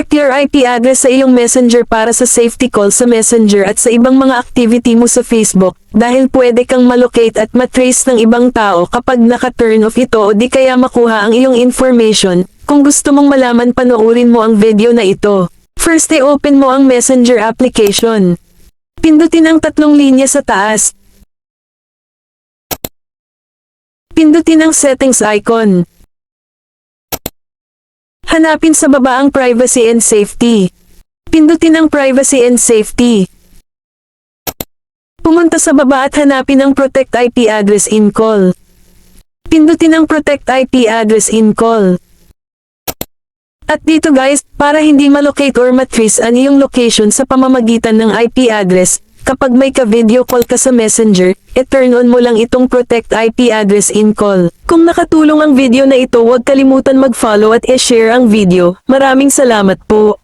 Protect your IP address sa iyong Messenger para sa safety call sa Messenger at sa ibang mga activity mo sa Facebook, dahil pwede kang malocate at matrace ng ibang tao kapag naka-turn off ito o di kaya makuha ang iyong information. Kung gusto mong malaman, panoorin mo ang video na ito. First, i-open mo ang Messenger application. Pindutin ang tatlong linya sa taas. Pindutin ang settings icon. Hanapin sa baba ang Privacy and Safety. Pindutin ang Privacy and Safety. Pumunta sa baba at hanapin ang Protect IP Address in Call. Pindutin ang Protect IP Address in Call. At dito guys, para hindi malocate or matrace ang iyong location sa pamamagitan ng IP address, kapag may ka-video call ka sa Messenger, turn on mo lang itong Protect IP Address in Call. Kung nakatulong ang video na ito, huwag kalimutan mag-follow at i-share ang video. Maraming salamat po.